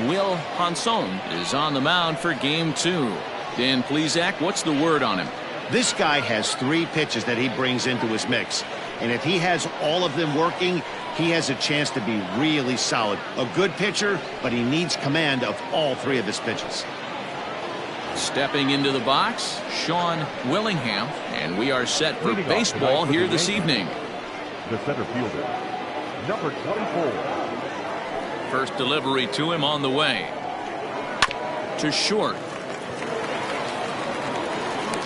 Will Hanson is on the mound for game 2. Dan Plesac, what's the word on him? This guy has 3 pitches that he brings into his mix. And if he has all of them working, he has a chance to be really solid. A good pitcher, but he needs command of all 3 of his pitches. Stepping into the box, Sean Willingham, and we are set for baseball here this evening. The center fielder, number 24. First delivery to him on the way. To short.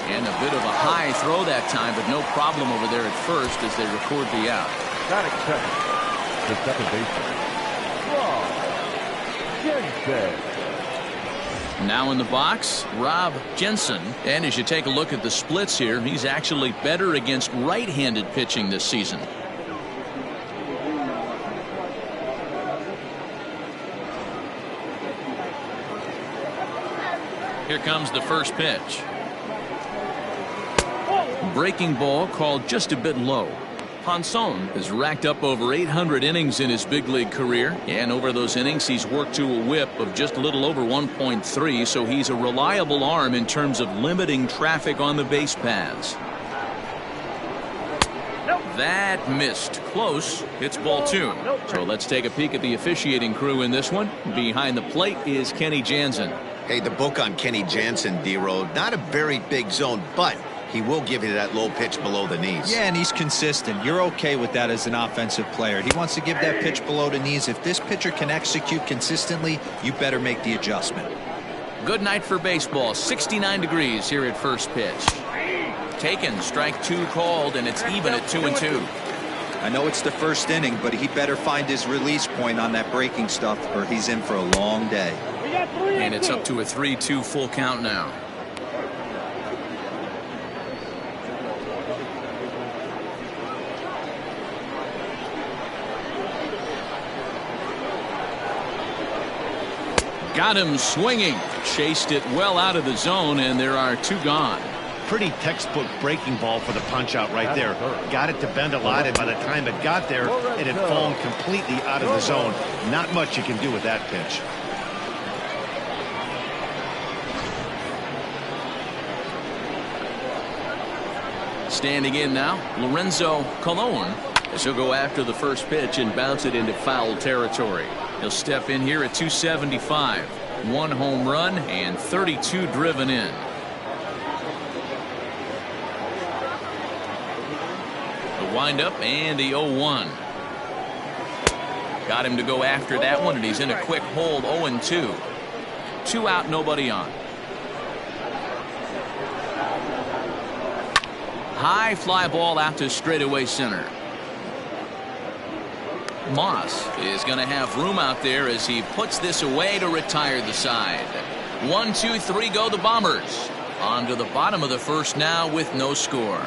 And a bit of a high throw that time, but no problem over there at first as they record the out. Batting second, the second baseman, Rob Jensen. Now in the box, Rob Jensen. And as you take a look at the splits here, he's actually better against right-handed pitching this season. Here comes the first pitch. Breaking ball called just a bit low. Hanson has racked up over 800 innings in his big league career, and over those innings he's worked to a whip of just a little over 1.3, so he's a reliable arm in terms of limiting traffic on the base paths. That missed. Close. It's ball 2. So let's take a peek at the officiating crew in this one. Behind the plate is Kenny Jansen. Hey, the book on Kenny Jansen, D-Road, not a very big zone, but he will give you that low pitch below the knees. Yeah, and he's consistent. You're okay with that as an offensive player. He wants to give that pitch below the knees. If this pitcher can execute consistently, you better make the adjustment. Good night for baseball. 69 degrees here at first pitch. Taken. Strike 2 called, and it's even at 2-2. I know it's the first inning, but he better find his release point on that breaking stuff, or he's in for a long day. And it's up to a 3-2 full count now. Got him swinging. Chased it well out of the zone, and there are 2 gone. Pretty textbook breaking ball for the punch out right there. Got it to bend a lot, and by the time it got there, it had fallen completely out of the zone. Not much you can do with that pitch. Standing in now, Lorenzo Colon, as he'll go after the first pitch and bounce it into foul territory. He'll step in here at 275. 1 home run and 32 driven in. The windup and the 0-1. Got him to go after that one, and he's in a quick hold. 0-2. 2 out, nobody on. High fly ball out to straightaway center. Moss is going to have room out there as he puts this away to retire the side. 1, 2, 3 go the Bombers. On to the bottom of the first now with no score.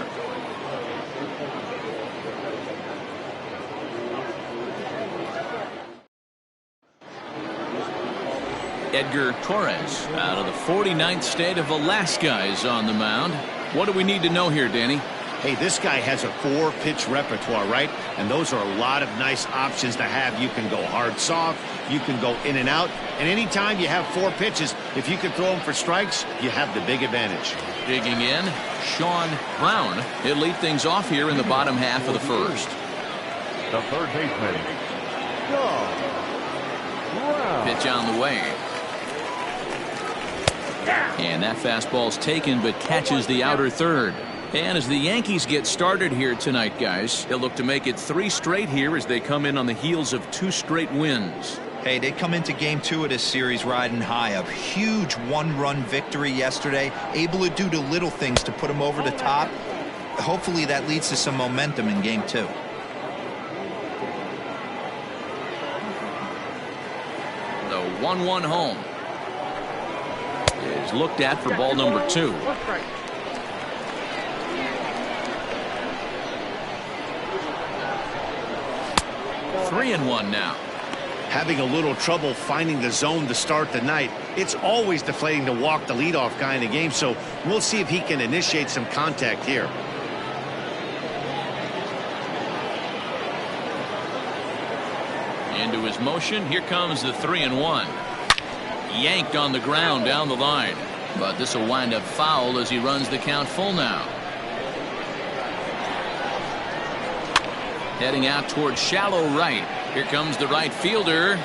Edgar Torres out of the 49th state of Alaska is on the mound. What do we need to know here, Danny? Hey, this guy has a 4-pitch repertoire, right? And those are a lot of nice options to have. You can go hard, soft. You can go in and out. And anytime you have 4 pitches, if you can throw them for strikes, you have the big advantage. Digging in, Sean Brown. He'll lead things off here in the bottom half of the first. The third baseman, Sean Brown. Pitch on the way. And that fastball's taken, but catches the outer third. And as the Yankees get started here tonight, guys, they'll look to make it 3 straight here as they come in on the heels of 2 straight wins. Hey, they come into game 2 of this series riding high. A huge 1-run victory yesterday, able to do the little things to put them over the top. Hopefully that leads to some momentum in game 2. The 1-1 home is looked at for ball number 2. 3-1 now. Having a little trouble finding the zone to start the night. It's always deflating to walk the leadoff guy in the game, so we'll see if he can initiate some contact here. Into his motion. Here comes the 3-1. Yanked on the ground down the line. But this will wind up foul as he runs the count full now. Heading out towards shallow right. Here comes the right fielder.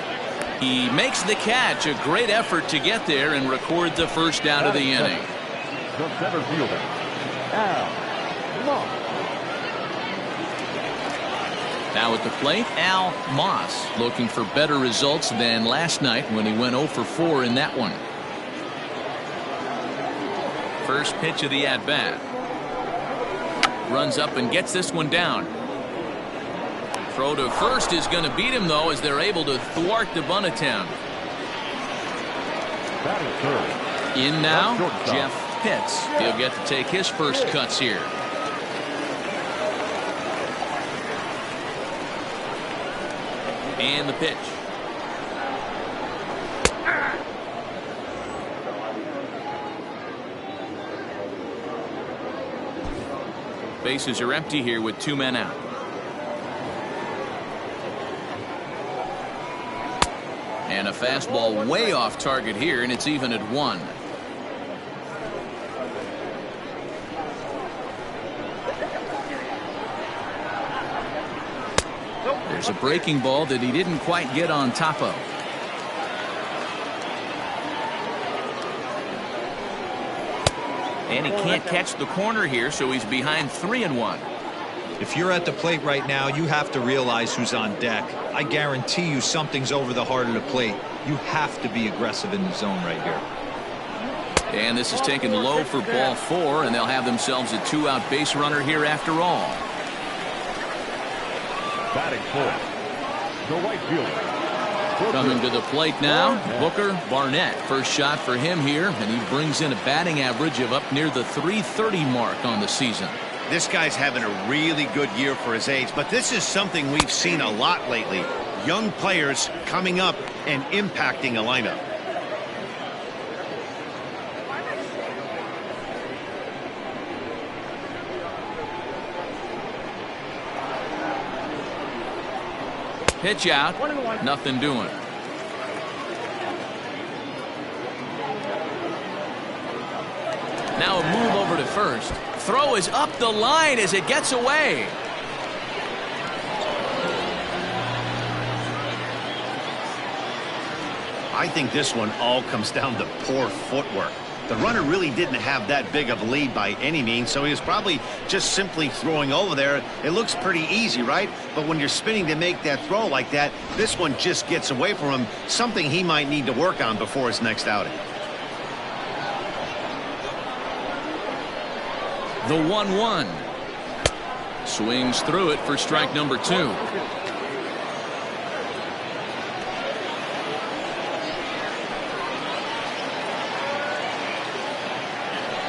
He makes the catch. A great effort to get there and record the first out of the inning. The center fielder, Al Moss. Now at the plate, Al Moss, looking for better results than last night when he went 0 for 4 in that one. First pitch of the at-bat. Runs up and gets this one down. Throw to first is going to beat him, though, as they're able to thwart the bunt attempt. In now, Jeff Pitts. He'll get to take his first cuts here. And the pitch. Bases are empty here with 2 men out. And a fastball way off target here, and it's even at 1. There's a breaking ball that he didn't quite get on top of. And he can't catch the corner here, so he's behind 3-1. If you're at the plate right now, you have to realize who's on deck. I guarantee you something's over the heart of the plate. You have to be aggressive in the zone right here. And this is taken low for ball 4, and they'll have themselves a 2-out base runner here after all. Batting fourth, the right fielder. Coming to the plate now, Booker Barnett. First shot for him here, and he brings in a batting average of up near the .330 mark on the season. This guy's having a really good year for his age, but this is something we've seen a lot lately. Young players coming up and impacting a lineup. Pitch out, nothing doing. Now a move over to first. Throw is up the line as it gets away. I think this one all comes down to poor footwork. The runner really didn't have that big of a lead by any means, so he was probably just simply throwing over there. It looks pretty easy, right? But when you're spinning to make that throw like that, this one just gets away from him, something he might need to work on before his next outing. The 1-1. Swings through it for strike number 2.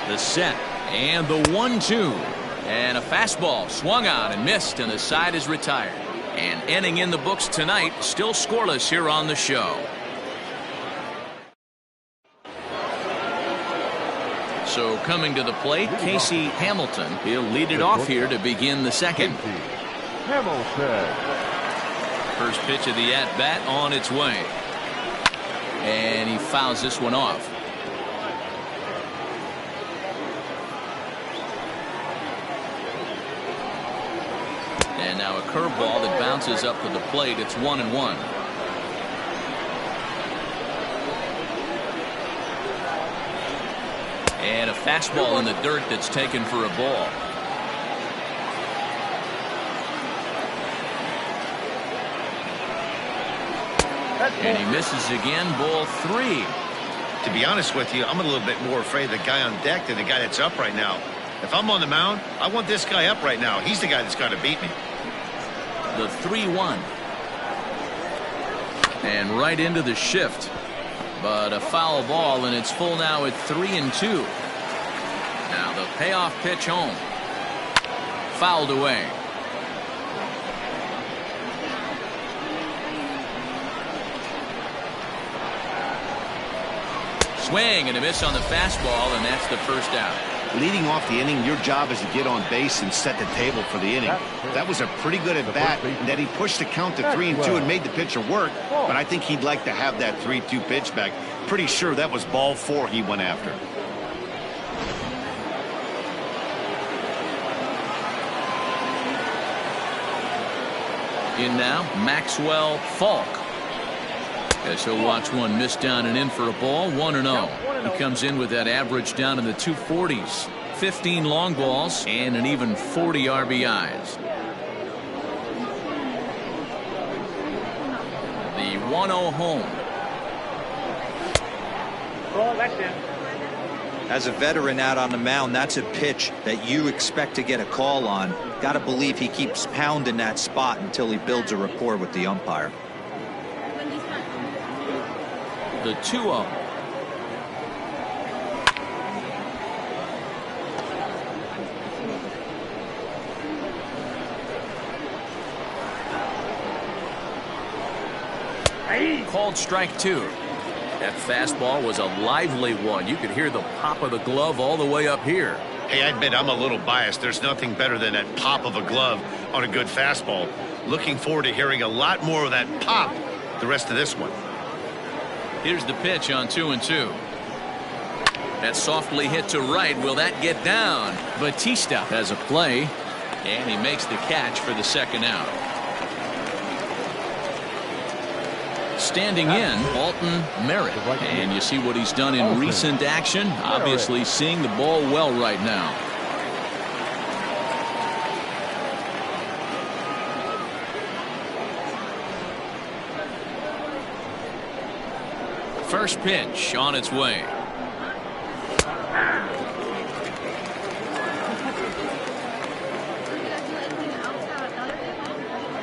The set and the 1-2. And a fastball swung on and missed, and the side is retired. And ending in the books tonight, still scoreless here on the show. So coming to the plate, Casey Hamilton. He'll lead it off here to begin the second. Hamilton. First pitch of the at-bat on its way. And he fouls this one off. And now a curveball that bounces up to the plate. It's 1-1. And a fastball in the dirt that's taken for a ball. And he misses again, ball 3. To be honest with you, I'm a little bit more afraid of the guy on deck than the guy that's up right now. If I'm on the mound, I want this guy up right now. He's the guy that's got to beat me. The 3-1. And right into the shift. But a foul ball, and it's full now at 3-2. Now the payoff pitch home. Fouled away. Swing and a miss on the fastball, and that's the first out. leading off the inning, your job is to get on base and set the table for the inning. That was a pretty good at bat, and that he pushed the count to 3-2 and made the pitcher work. But I think he'd like to have that 3-2 pitch back. Pretty sure that was ball 4 he went after. In now, Maxwell Falk. As he'll watch one miss down and in for a ball, 1-0. He comes in with that average down in the 240s. 15 long balls and an even 40 RBIs. The 1-0 home. As a veteran out on the mound, that's a pitch that you expect to get a call on. Got to believe he keeps pounding that spot until he builds a rapport with the umpire. The 2-0. Called strike 2. That fastball was a lively one. You could hear the pop of the glove all the way up here. Hey, I admit I'm a little biased. There's nothing better than that pop of a glove on a good fastball. Looking forward to hearing a lot more of that pop the rest of this one. Here's the pitch on 2-2. That softly hit to right. Will that get down? Batista has a play, and he makes the catch for the second out. Standing in, Alton Merritt. And you see what he's done in recent action. Obviously seeing the ball well right now. First pitch on its way.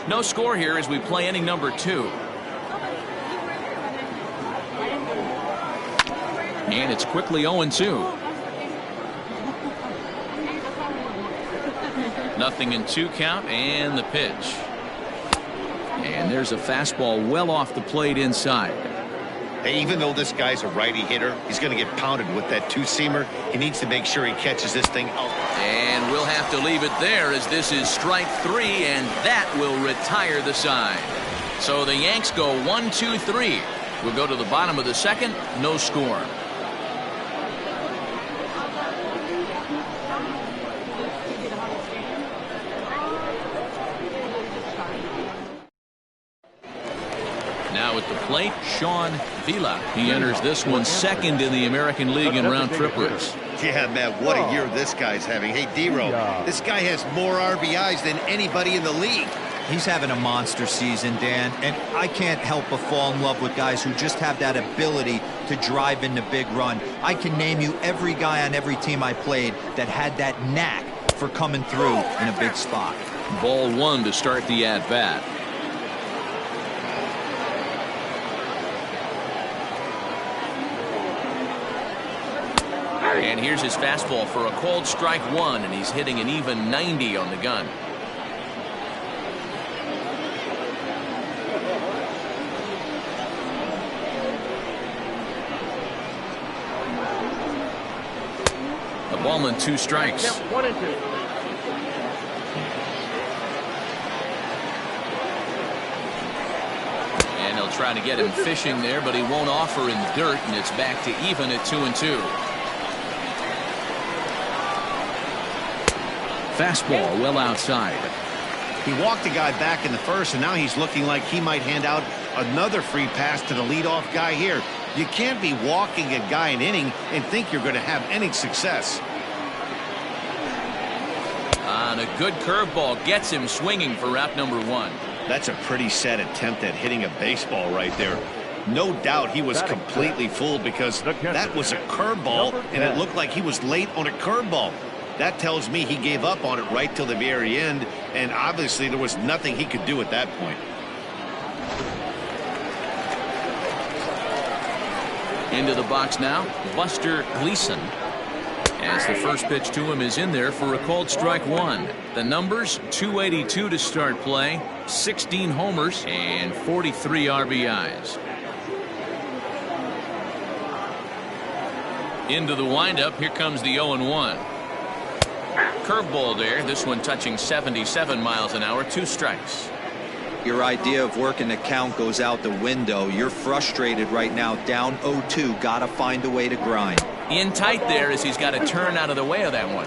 No score here as we play inning number 2. And it's quickly 0-2. Nothing in 2 count, and the pitch. And there's a fastball well off the plate inside. Hey, even though this guy's a righty hitter, he's going to get pounded with that 2-seamer. He needs to make sure he catches this thing out. And we'll have to leave it there as this is strike 3, and that will retire the side. So the Yanks go 1-2-3. We'll go to the bottom of the second. No score. Now at the plate, Sean Vila. He enters this one second in the American League in round triplets. Yeah, man, what a year this guy's having. Hey, D-Row, this guy has more RBIs than anybody in the league. He's having a monster season, Dan, and I can't help but fall in love with guys who just have that ability to drive in the big run. I can name you every guy on every team I played that had that knack for coming through in a big spot. Ball 1 to start the at-bat. And here's his fastball for a called strike 1, and he's hitting an even 90 on the gun. A ball and 2 strikes. And he'll try to get him fishing there, but he won't offer in the dirt, and it's back to even at 2-2. Fastball well outside. He walked the guy back in the first, and now he's looking like he might hand out another free pass to the leadoff guy here. You can't be walking a guy an inning and think you're going to have any success. On a good curveball gets him swinging for route number 1. That's a pretty sad attempt at hitting a baseball right there. No doubt he was completely fooled because that was a curveball, and it looked like he was late on a curveball. That tells me he gave up on it right till the very end, and obviously there was nothing he could do at that point. Into the box now, Buster Gleason. As the first pitch to him is in there for a called strike 1. The numbers, 282 to start play, 16 homers, and 43 RBIs. Into the windup, here comes the 0-1. curveball there. This one touching 77 miles an hour. 2 strikes. Your idea of working the count goes out the window. You're frustrated right now, down 0-2. Got to find a way to grind. In tight there as he's got to turn out of the way of that one.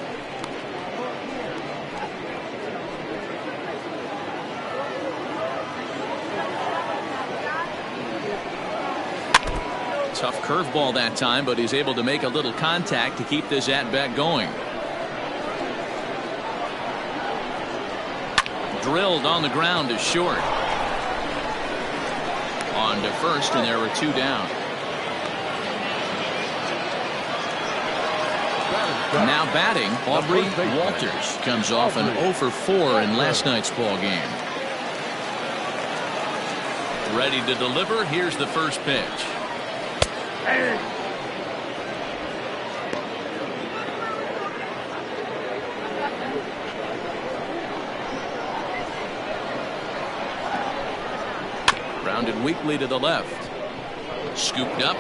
Tough curveball that time, but he's able to make a little contact to keep this at-bat going. Drilled on the ground to short. On to first, and there were 2 down. Now batting, Aubrey Walters comes off an 0 for 4 in last night's ball game. Ready to deliver. Here's the first pitch. Rounded weakly to the left. Scooped up.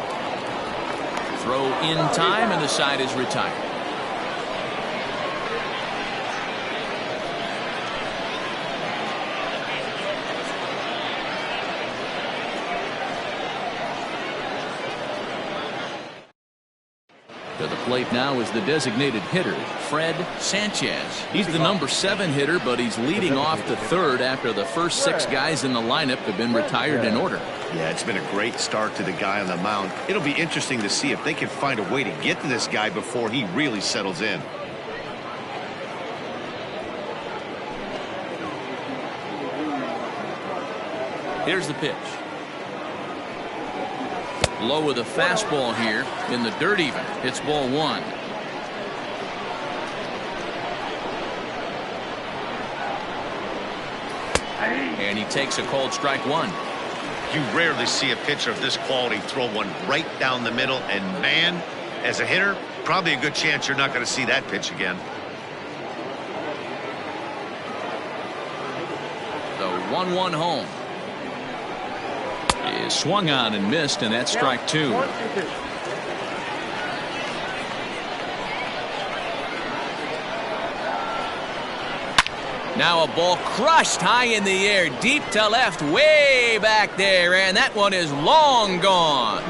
Throw in time, and the side is retired. To the plate now is the designated hitter, Fred Sanchez. He's the number 7 hitter, but he's leading off the third after the first 6 guys in the lineup have been retired in order. Yeah, it's been a great start to the guy on the mound. It'll be interesting to see if they can find a way to get to this guy before he really settles in. Here's the pitch. Low with a fastball here in the dirt even. It's ball 1. And he takes a called strike 1. You rarely see a pitcher of this quality throw one right down the middle, and man, as a hitter, probably a good chance you're not going to see that pitch again. The 1-1 home is swung on and missed, and that's strike 2. Now a ball crushed high in the air, deep to left, way back there, and that one is long gone.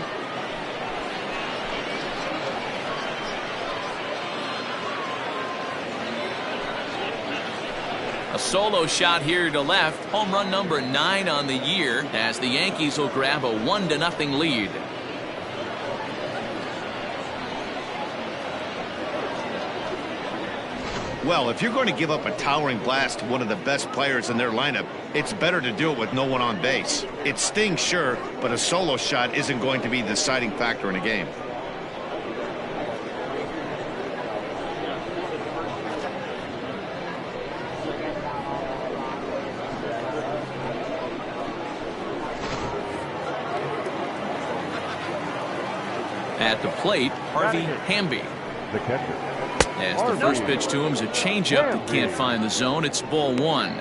A solo shot here to left, home run number 9 on the year, as the Yankees will grab a 1-0 lead. Well, if you're going to give up a towering blast to one of the best players in their lineup, it's better to do it with no one on base. It stings, sure, but a solo shot isn't going to be the deciding factor in a game. At the plate, Harvey Hamby. The catcher. As the first pitch to him is a changeup that can't find the zone. It's ball 1.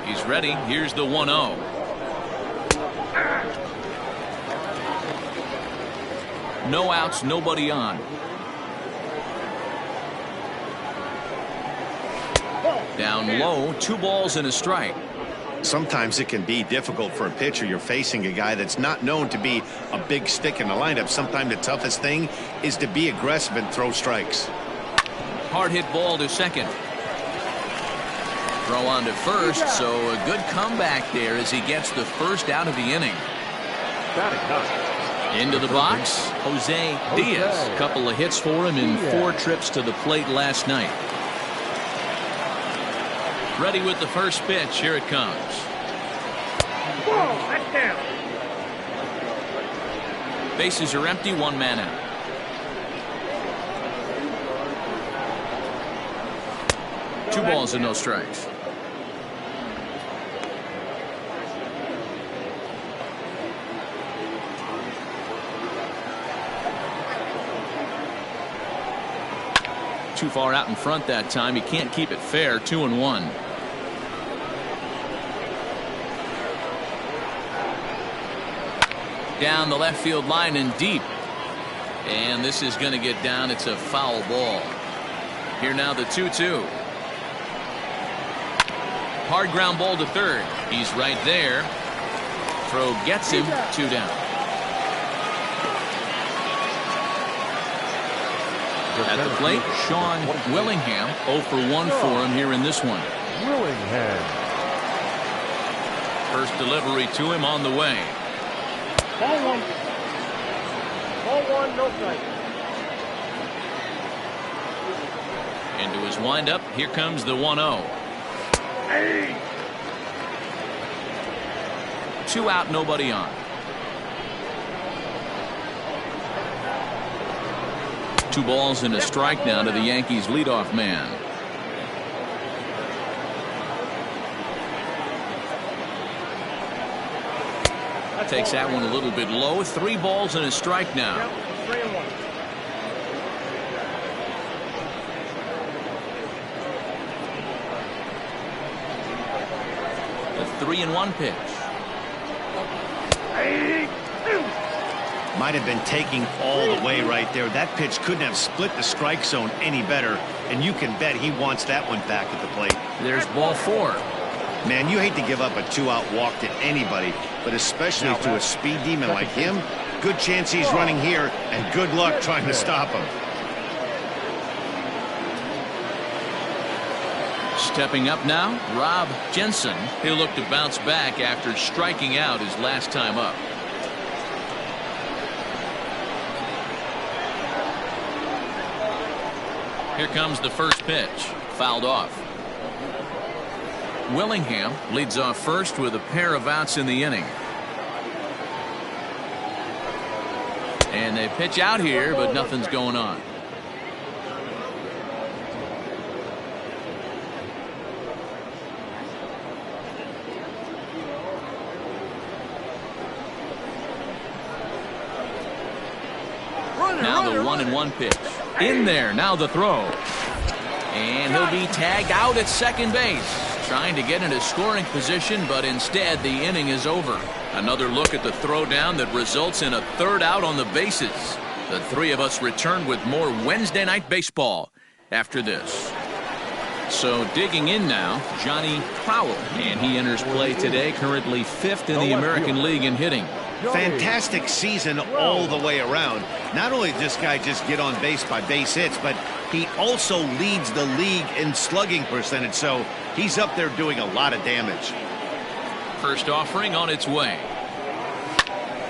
He's ready. Here's the 1-0. No outs, nobody on. Down low, 2 balls and a strike. Sometimes it can be difficult for a pitcher. You're facing a guy that's not known to be a big stick in the lineup. Sometimes the toughest thing is to be aggressive and throw strikes. Hard hit ball to second. Throw on to first, so a good comeback there as he gets the first out of the inning. Into the box, Jose Diaz. A couple of hits for him in 4 trips to the plate last night. Ready with the first pitch. Here it comes. Bases are empty, 1 man out. Two balls and no strikes. Too far out in front that time. He can't keep it fair. 2-1. down the left field line and deep. And this is going to get down. It's a foul ball. Here now the 2-2. Hard ground ball to third. He's right there. Throw gets him. 2 down. At the plate, Sean Willingham. 0 for 1 for him here in this one. Willingham. First delivery to him on the way. Ball 1. Ball 1, no strike. Into his windup. Here comes the 1-0. Hey. 2 out, nobody on. 2 balls and a strike now to the Yankees leadoff man. Takes that one a little bit low. 3 balls and a strike now. 3-1. The 3-1 pitch. Might have been taking all the way right there. That pitch couldn't have split the strike zone any better, and you can bet he wants that one back at the plate. There's ball 4. Man, you hate to give up a 2-out walk to anybody, but especially to a speed demon like him. Good chance he's running here, and good luck trying to stop him. Stepping up now, Rob Jensen. He'll look to bounce back after striking out his last time up. Here comes the first pitch. Fouled off. Willingham leads off first with a pair of outs in the inning. And they pitch out here, but nothing's going on. Now the 1-1 pitch. In there. Now the throw. And he'll be tagged out at second base. Trying to get into scoring position, but instead the inning is over. Another look at the throw down that results in a 3rd out on the bases. The 3 of us return with more Wednesday night baseball after this. So digging in now, Johnny Powell, and he enters play today, currently 5th in the American League in hitting. Fantastic season all the way around. Not only does this guy just get on base by base hits, but he also leads the league in slugging percentage, so he's up there doing a lot of damage. First offering on its way.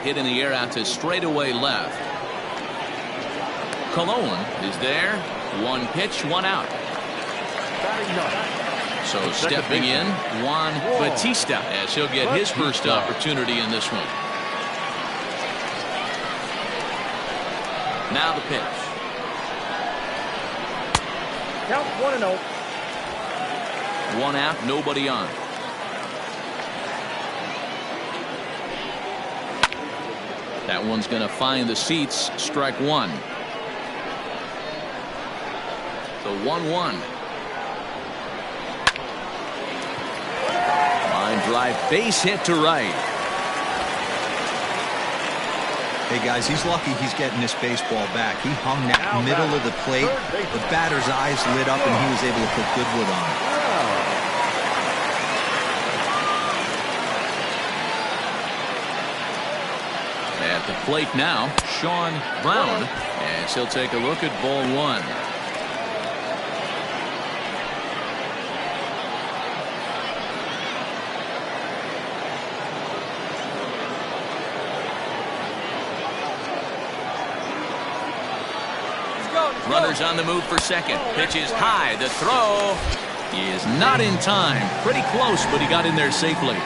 Hit in the air out to straightaway left. Cologne is there. 1 pitch, 1 out. So stepping in, Juan Bautista, as he'll get his first opportunity in this one. Now the pitch. Count 1-0. 1 out, nobody on. That one's going to find the seats. Strike 1. The 1-1. Line drive, base hit to right. Hey guys, he's lucky he's getting this baseball back. He hung that middle of the plate. The batter's eyes lit up and he was able to put Goodwood on it. At the plate now, Sean Brown, as he'll take a look at ball 1. Runners on the move for second. Pitch is high. The throw is not in time. Pretty close, but he got in there safely.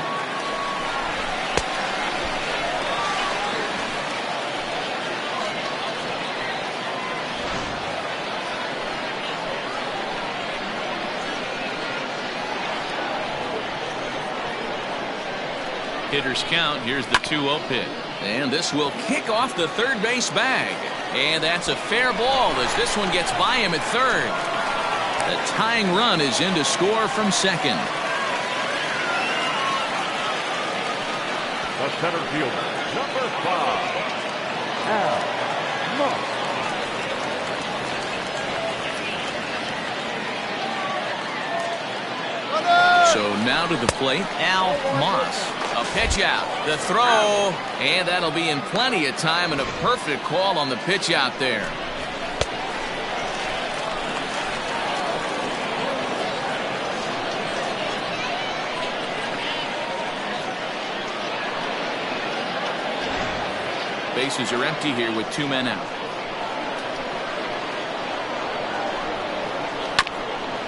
Hitter's count. Here's the 2-0 pitch. And this will kick off the third base bag. And that's a fair ball as this one gets by him at third. The tying run is in to score from second. The center fielder, number 5, Al Moss. So now to the plate, Al Moss. A pitch out, the throw, and that'll be in plenty of time and a perfect call on the pitch out there. Bases are empty here with 2 men out.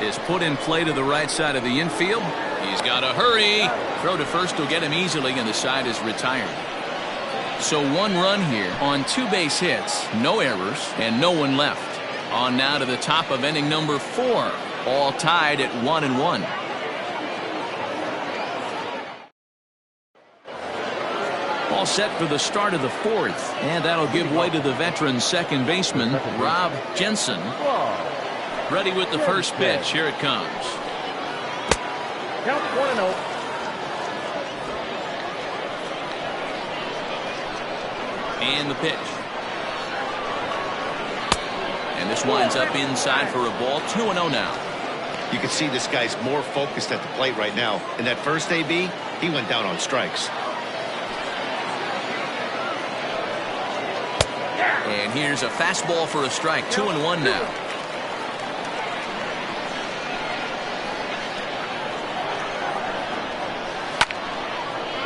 Is put in play to the right side of the infield. He's got to hurry. Throw to first will get him easily, and the side is retired. So 1 run here on 2 base hits, no errors, and no one left. On now to the top of inning number 4, all tied at 1-1. All set for the start of the 4th, and that'll give way to the veteran second baseman, Rob Jensen. Ready with the first pitch. Here it comes. Count 1-0. And the pitch. And this winds up inside for a ball. 2-0 now. You can see this guy's more focused at the plate right now. In that first AB, he went down on strikes. And here's a fastball for a strike. 2-1 now.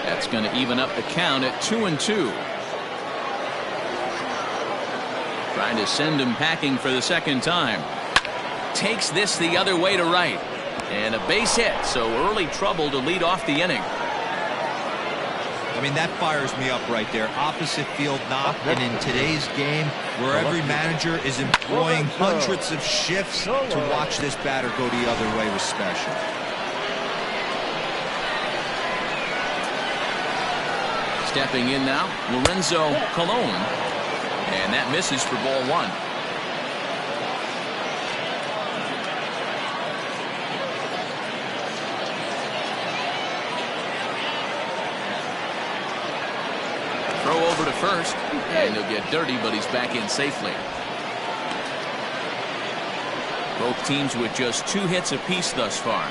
That's going to even up the count at 2-2. Trying to send him packing for the second time. Takes this the other way to right. And a base hit, so early trouble to lead off the inning. I mean, that fires me up right there. Opposite field knock, and in today's game, where every manager is employing hundreds of shifts, to watch this batter go the other way was special. Stepping in now, Lorenzo Colon. And that misses for ball 1. Throw over to first, and he'll get dirty, but he's back in safely. Both teams with just 2 hits apiece thus far.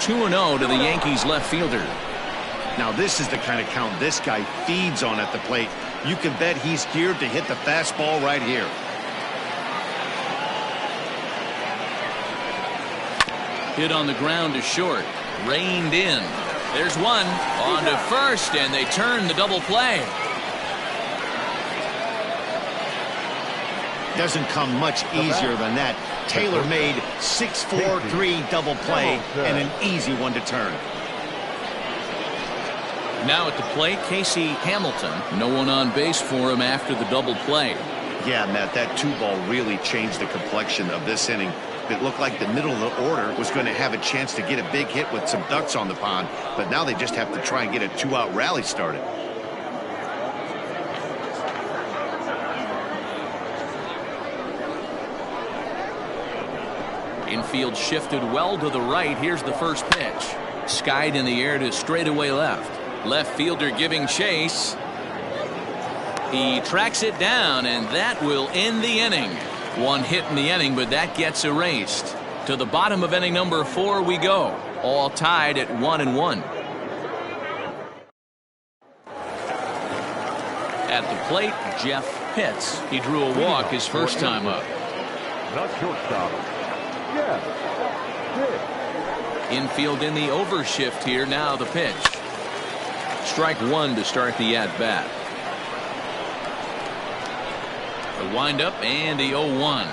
2-0 to the Yankees left fielder. Now this is the kind of count this guy feeds on at the plate. You can bet he's geared to hit the fastball right here. Hit on the ground to short. Reined in. There's one. On to first, and they turn the double play. Doesn't come much easier than that. Tailor-made 6-4-3 double play and an easy one to turn. Now at the plate, Casey Hamilton. No one on base for him after the double play. Yeah, Matt, that 2-ball really changed the complexion of this inning. It looked like the middle of the order was going to have a chance to get a big hit with some ducks on the pond, but now they just have to try and get a 2-out rally started. Infield shifted well to the right. Here's the first pitch. Skied in the air to straightaway left. Left fielder giving chase. He tracks it down, and that will end the inning. 1 hit in the inning, but that gets erased. To the bottom of inning number 4 we go. All tied at 1-1. At the plate, Jeff Pitts. He drew a walk his first time up. Not shortstop. Yes. Infield in the overshift here. Now the pitch. Strike 1 to start the at-bat. The windup and the 0-1.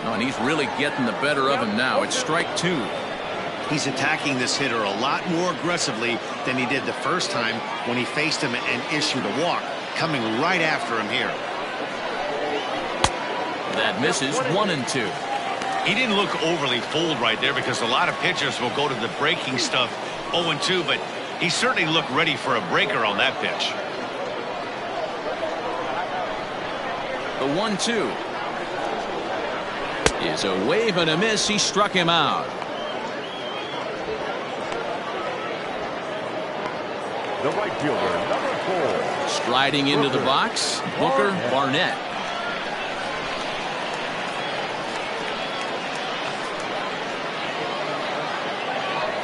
Oh, and he's really getting the better of him now. It's strike 2. He's attacking this hitter a lot more aggressively than he did the first time when he faced him and issued a walk. Coming right after him here. That misses. 1-2. He didn't look overly fooled right there because a lot of pitchers will go to the breaking stuff 0-2, but he certainly looked ready for a breaker on that pitch. The 1-2 is a wave and a miss. He struck him out. The right fielder, number 4. Striding into the box, Booker Barnett.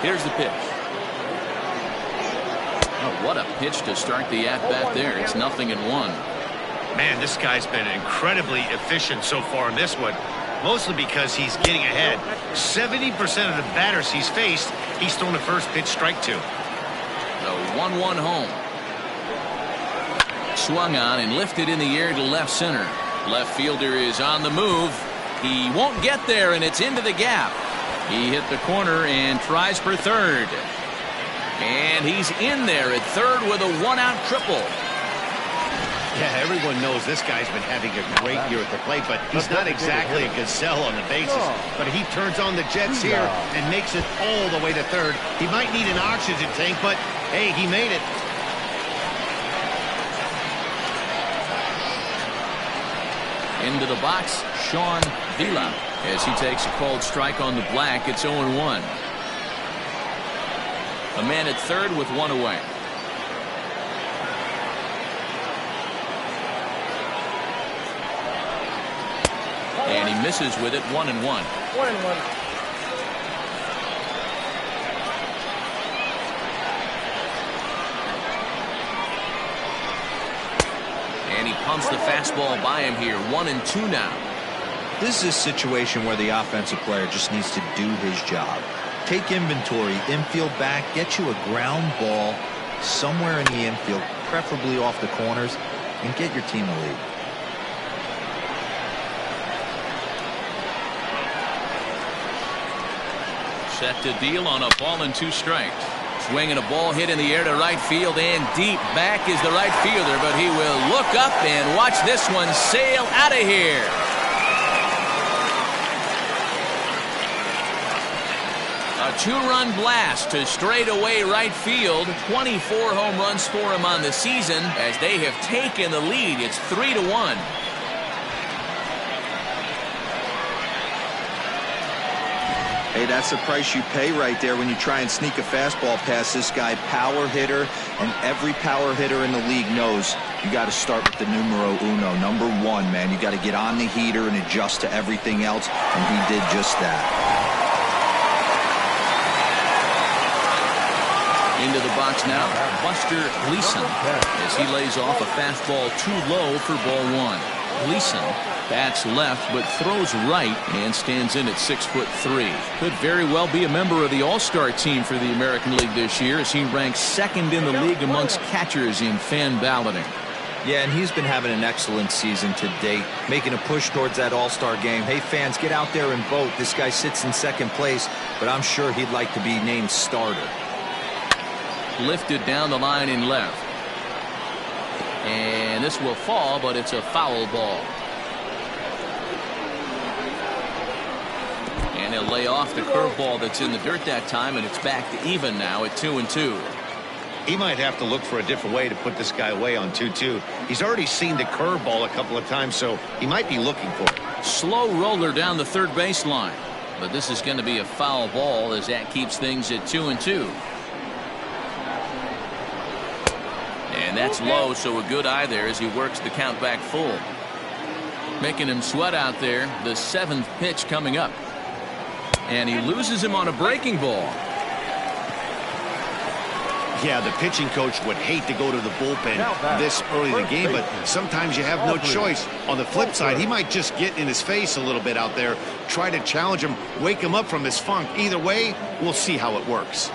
Here's the pitch. Oh, what a pitch to start the at-bat there. It's 0-1. Man, this guy's been incredibly efficient so far in this one. Mostly because he's getting ahead. 70% of the batters he's faced, he's thrown the first pitch strike to. The 1-1 home. Swung on and lifted in the air to left center. Left fielder is on the move. He won't get there, and it's into the gap. He hit the corner and tries for third. And he's in there at third with a 1-out triple. Yeah, everyone knows this guy's been having a great year at the plate, but he's not exactly a gazelle on the bases. But he turns on the jets here and makes it all the way to third. He might need an oxygen tank, but hey, he made it. Into the box, Sean Vila, as he takes a called strike on the black. It's 0-1. A man at third with one away. And he misses with it. 1-1. 1-1. And he pumps the fastball by him here. 1-2 now. This is a situation where the offensive player just needs to do his job. Take inventory, infield back, get you a ground ball somewhere in the infield, preferably off the corners, and get your team a lead. Set to deal on a ball and 2 strikes. Swinging a ball hit in the air to right field and deep. Back is the right fielder, but he will look up and watch this one sail out of here. A 2-run blast to straightaway right field. 24 home runs for him on the season as they have taken the lead. It's 3-1. Hey, that's the price you pay right there when you try and sneak a fastball past this guy. Power hitter, and every power hitter in the league knows you got to start with the numero uno, number 1, man. You got to get on the heater and adjust to everything else, and he did just that. Into the box now, Buster Gleason, as he lays off a fastball too low for ball 1. Gleason bats left but throws right and stands in at 6'3". Could very well be a member of the All-Star team for the American League this year, as he ranks 2nd in the league amongst catchers in fan balloting. Yeah, and he's been having an excellent season to date, making a push towards that All-Star game. Hey, fans, get out there and vote. This guy sits in 2nd place, but I'm sure he'd like to be named starter. Lifted down the line in left. And this will fall, but it's a foul ball. And he'll lay off the curveball that's in the dirt that time, and it's back to even now at 2-2. He might have to look for a different way to put this guy away on 2-2. He's already seen the curveball a couple of times, so he might be looking for it. Slow roller down the third baseline. But this is going to be a foul ball, as that keeps things at 2-2. And that's low, so a good eye there as he works the count back full. Making him sweat out there. The 7th pitch coming up. And he loses him on a breaking ball. Yeah, the pitching coach would hate to go to the bullpen this early in the game, but sometimes you have no choice. On the flip side, he might just get in his face a little bit out there, try to challenge him, wake him up from his funk. Either way, we'll see how it works.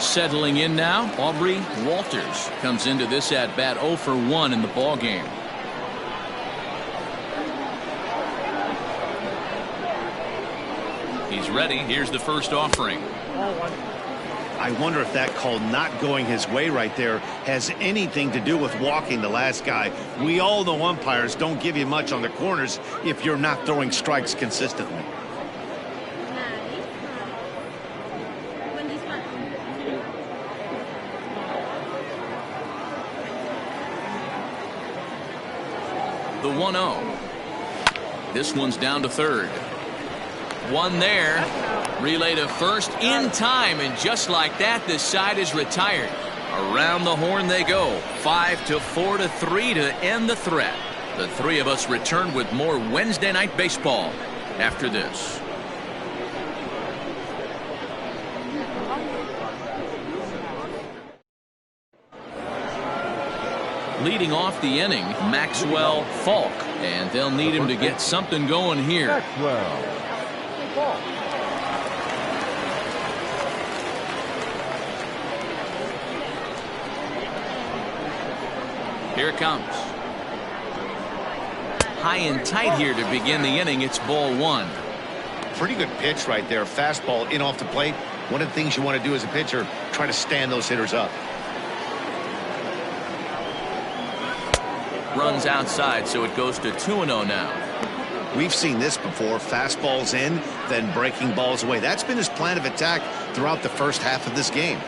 Settling in now, Aubrey Walters comes into this at bat 0 for 1 in the ball game. He's ready. Here's the first offering. I wonder if that call not going his way right there has anything to do with walking the last guy. We all know umpires don't give you much on the corners if you're not throwing strikes consistently. The 1-0. This one's down to third. One there. Relay to first in time, and just like that, this side is retired. Around the horn they go. 5-4-3 to end the threat. The three of us return with more Wednesday night baseball after this. Leading off the inning, Maxwell Falk, and they'll need him to get something going here. Maxwell. Falk. Here it comes. High and tight here to begin the inning. It's ball one. Pretty good pitch right there. Fastball in off the plate. One of the things you want to do as a pitcher, try to stand those hitters up. Runs outside, so it goes to 2-0 now. We've seen this before. Fastballs in, then breaking balls away. That's been his plan of attack throughout the first half of this game.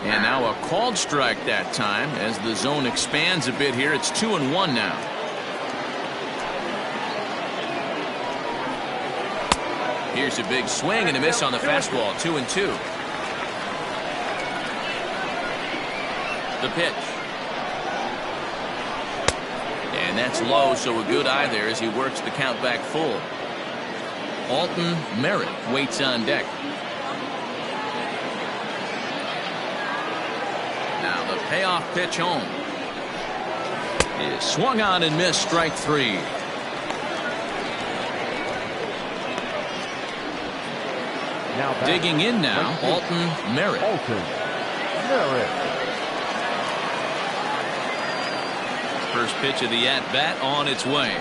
And now a called strike that time as the zone expands a bit here. It's 2-1 now. Here's a big swing and a miss on the fastball. 2-2. The pitch. And that's low, so a good eye there as he works the count back full. Alton Merritt waits on deck. Now the payoff pitch home. Is swung on and missed. Strike three. Now back. Digging in now, Alton Merritt. Alton Merritt. First pitch of the at-bat on its way.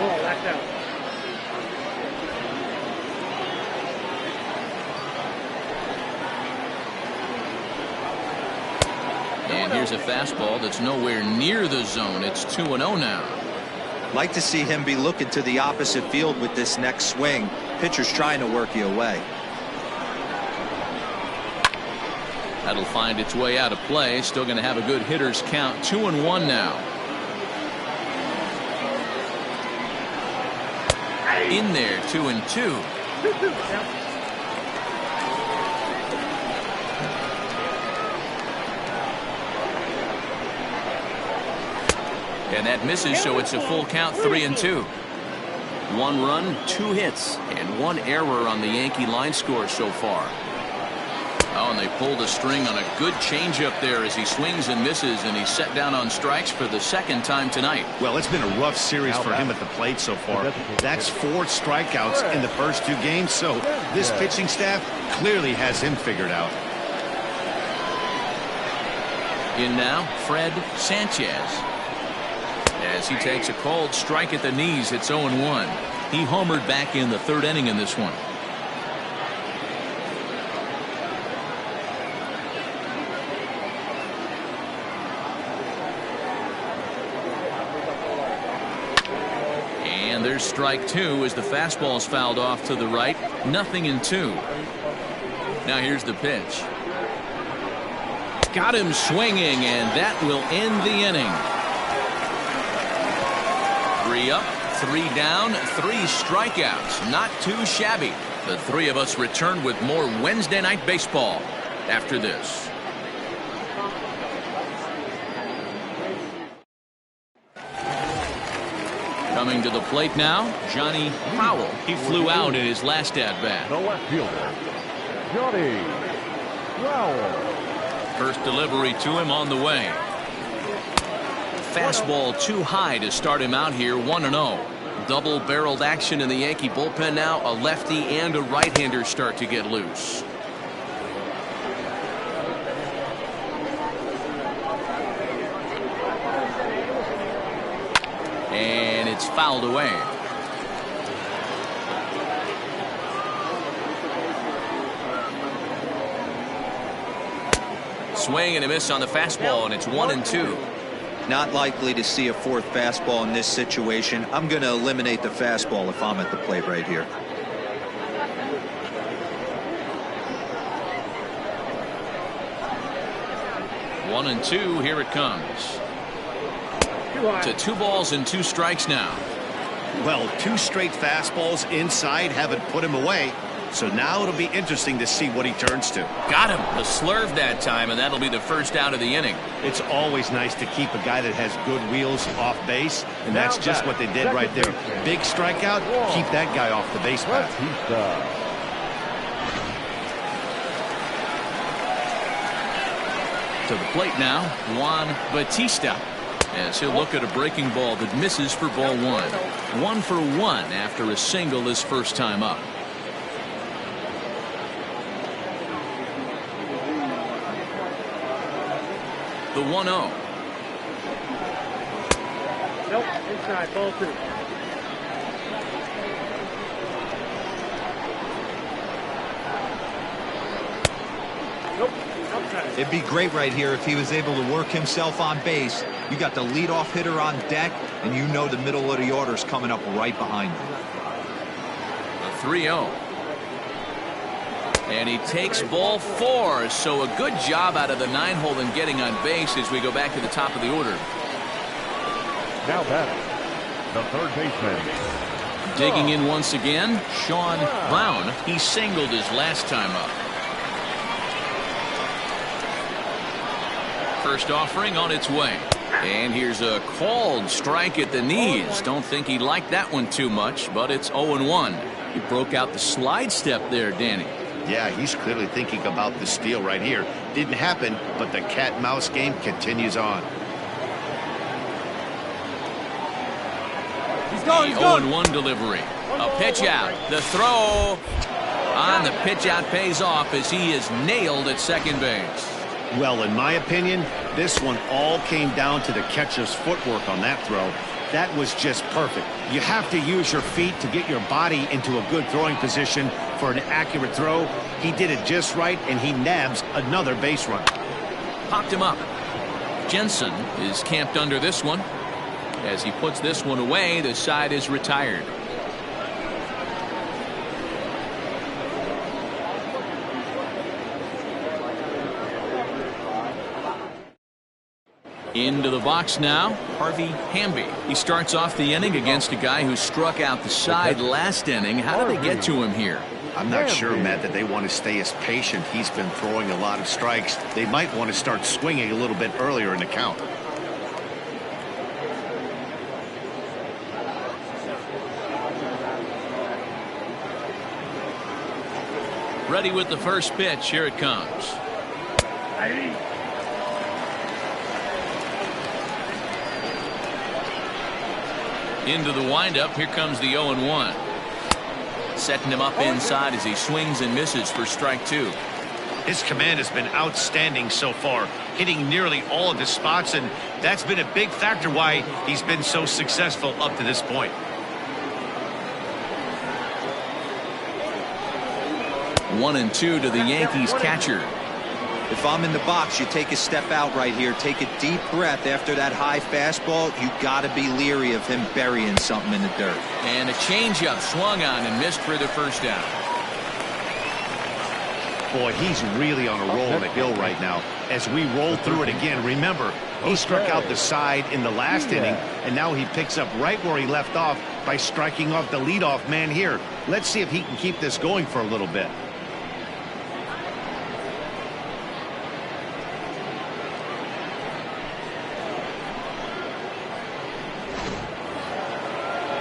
Oh, that's out. And here's a fastball that's nowhere near the zone. It's 2-0 now. Like to see him be looking to the opposite field with this next swing. Pitcher's trying to work you away. That'll find its way out of play. Still going to have a good hitter's count. 2-1 now. In there, 2-2. And that misses, so it's a full count. 3-2. One run, two hits, and one error on the Yankee line score so far. Oh, and they pulled a string on a good changeup there as he swings and misses, and he's set down on strikes for the second time tonight. Well, it's been a rough series for him at the plate so far. That's 4 strikeouts in the first 2 games, so this pitching staff clearly has him figured out. In now, Fred Sanchez. As he takes a called strike at the knees, it's 0-1. He homered back in the 3rd inning in this one. And there's strike 2 as the fastball's fouled off to the right. 0-2. Now here's the pitch. Got him swinging, and that will end the inning. 3 up, 3 down, 3 strikeouts. Not too shabby. The three of us return with more Wednesday night baseball after this. Coming to the plate now, Johnny Powell. He flew out in his last at-bat. The left fielder, Johnny Powell. First delivery to him on the way. Fastball too high to start him out here. 1-0. Double-barreled action in the Yankee bullpen now. A lefty and a right-hander start to get loose. And it's fouled away. Swing and a miss on the fastball, and it's 1-2. Not likely to see a 4th fastball in this situation. I'm going to eliminate the fastball if I'm at the plate right here. 1-2. Here it comes. To 2 balls and 2 strikes now. Well, 2 straight fastballs inside haven't put him away. So now it'll be interesting to see what he turns to. Got him. A slurve that time, and that'll be the first out of the inning. It's always nice to keep a guy that has good wheels off base, and that's just what they did right there. Big strikeout, keep that guy off the base path. To the plate now, Juan Bautista, as he'll look at a breaking ball that misses for ball 1. 1 for 1 after a single his first time up. The 1-0. Nope, inside, ball 2. Nope, outside. It'd be great right here if he was able to work himself on base. You got the leadoff hitter on deck, and you know the middle of the order's coming up right behind him. The 3-0. And he takes ball 4, so a good job out of the 9-hole in getting on base as we go back to the top of the order. Now batting, the third baseman. Digging in once again, Sean Brown. He singled his last time up. First offering on its way. And here's a called strike at the knees. Don't think he liked that one too much, but it's 0-1. He broke out the slide step there, Danny. Yeah, he's clearly thinking about the steal right here. Didn't happen, but the cat-mouse game continues on. He's going, The 0-1 delivery. A pitch out. The throw on the pitch out pays off as he is nailed at second base. Well, in my opinion, this one all came down to the catcher's footwork on that throw. That was just perfect. You have to use your feet to get your body into a good throwing position for an accurate throw. He did it just right, and he nabs another base run. Popped him up. Jensen is camped under this one. As he puts this one away, the side is retired. Into the box now, Harvey Hamby. He starts off the inning against a guy who struck out the side last inning. How did they get to him here? I'm not sure, Matt, that they want to stay as patient. He's been throwing a lot of strikes. They might want to start swinging a little bit earlier in the count. Ready with the first pitch. Here it comes. Into the windup. Here comes the 0-1. Setting him up inside as he swings and misses for strike 2. His command has been outstanding so far, hitting nearly all of the spots, and that's been a big factor why he's been so successful up to this point. 1-2 to the Yankees catcher. If I'm in the box, you take a step out right here. Take a deep breath after that high fastball. You got to be leery of him burying something in the dirt. And a changeup swung on and missed for the first down. Boy, he's really on a roll on the hill right now. As we roll through it again, remember, he struck out the side in the last inning, and now he picks up right where he left off by striking off the leadoff man here. Let's see if he can keep this going for a little bit.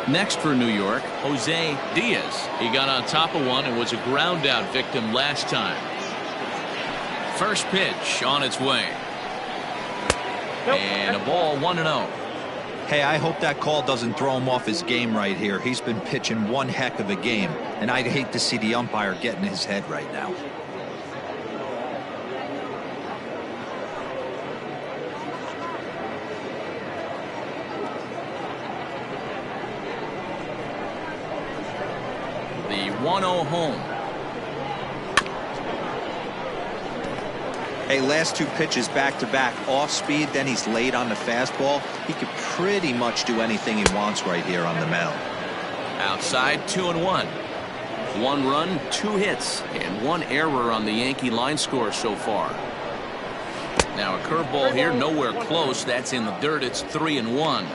Next for New York, Jose Diaz. He got on top of one and was a ground out victim last time. First pitch on its way. And a ball 1-0. Hey, I hope that call doesn't throw him off his game right here. He's been pitching one heck of a game, and I'd hate to see the umpire get in his head right now. The 1-0 home. Hey, last two pitches back-to-back, off speed, then he's late on the fastball. He could pretty much do anything he wants right here on the mound. Outside, 2-1. 1 run, 2 hits, and 1 error on the Yankee line score so far. Now a curveball here, nowhere close. That's in the dirt. It's 3-1.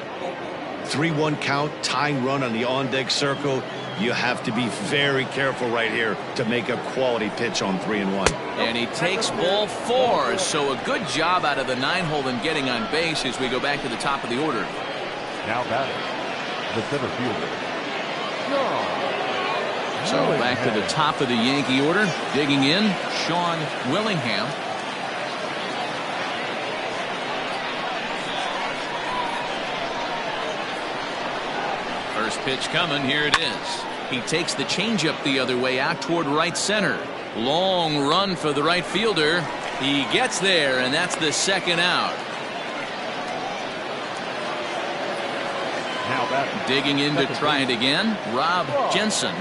3-1 count, tying run on the on-deck circle. You have to be very careful right here to make a quality pitch on 3-1. And he takes ball 4. So a good job out of the 9-hole in getting on base as we go back to the top of the order. Now batting, the center fielder. So back to the top of the Yankee order. Digging in, Sean Willingham. First pitch coming. Here it is. He takes the changeup the other way out toward right center. Long run for the right fielder. He gets there, and that's the second out. Now batting. Digging in to try it again, Rob Jensen.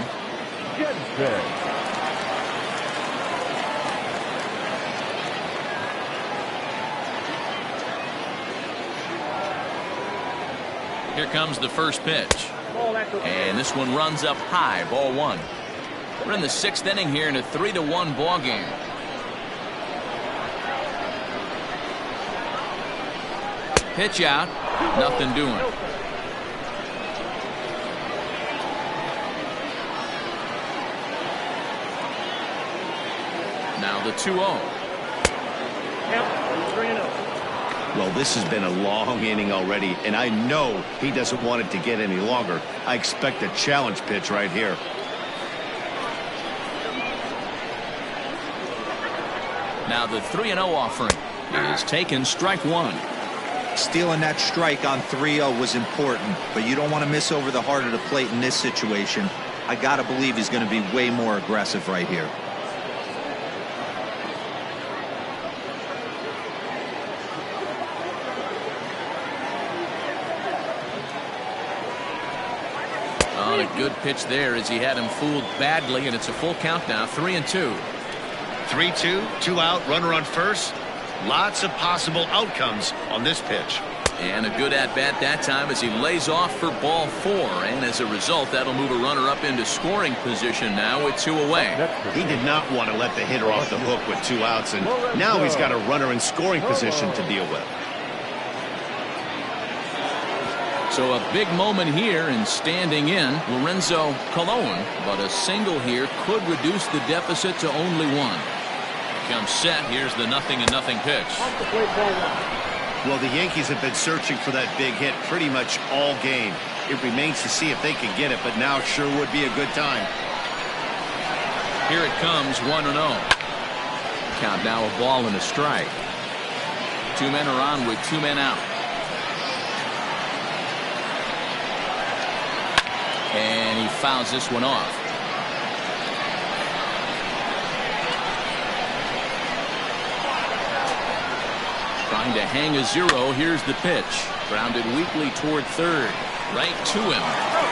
Here comes the first pitch. And this one runs up high, ball 1. We're in the 6th inning here in a 3-1 ball game. Pitch out, nothing doing. Now the 2-0. Well, this has been a long inning already, and I know he doesn't want it to get any longer. I expect a challenge pitch right here. Now the 3-0 offering is taken, strike 1. Stealing that strike on 3-0 was important, but you don't want to miss over the heart of the plate in this situation. I got to believe he's going to be way more aggressive right here. On a good pitch there as he had him fooled badly, and it's a full count now, 3-2. 3-2, 2 out, runner on first. Lots of possible outcomes on this pitch. And a good at-bat that time as he lays off for ball 4. And as a result, that'll move a runner up into scoring position now with 2 away. He did not want to let the hitter off the hook with 2 outs, and now he's got a runner in scoring position to deal with. So a big moment here in standing in Lorenzo Colon, but a single here could reduce the deficit to only 1. Comes set. Here's the 0-0 pitch. Well, the Yankees have been searching for that big hit pretty much all game. It remains to see if they can get it, but now sure would be a good time. Here it comes, 1-0. Count now, a ball and a strike. 2 men are on with 2 men out. And he fouls this one off. Trying to hang a 0. Here's the pitch. Grounded weakly toward third. Right to him.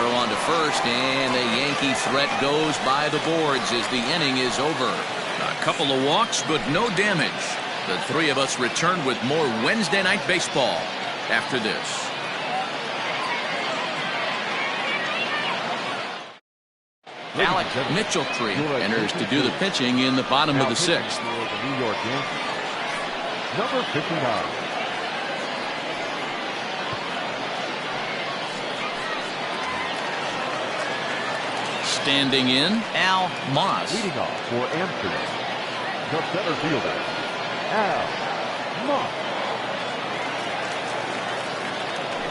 Throw on to first, and the Yankee threat goes by the boards as the inning is over. A couple of walks, but no damage. The 3 of us return with more Wednesday Night Baseball after this. Alec Mitchell-Tree enters to do the pitching in the bottom of the 6th. The New York Yankees, number 59. Standing in, Al Moss. Leading off for Amsterdam, the center fielder, Al Moss.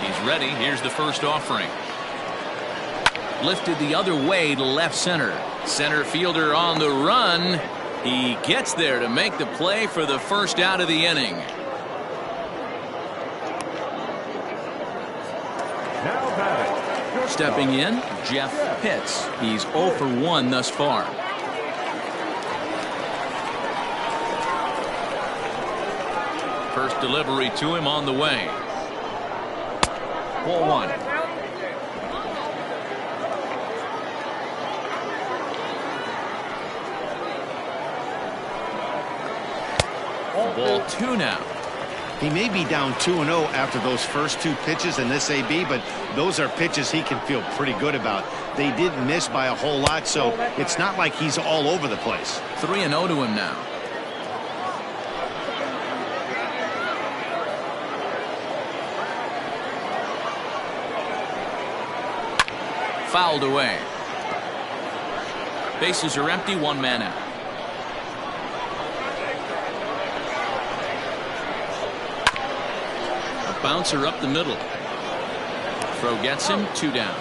He's ready. Here's the first offering. Lifted the other way to left center. Center fielder on the run. He gets there to make the play for the first out of the inning. Now batting. Stepping in, Jeff Pitts. He's 0 for 1 thus far. First delivery to him on the way. Ball 1. Ball 2 now. He may be down 2-0 after those first 2 pitches in this AB, but those are pitches he can feel pretty good about. They didn't miss by a whole lot, so it's not like he's all over the place. 3-0 to him now. fouled away. Bases are empty, one man out. A bouncer up the middle. Throw gets him, 2 down.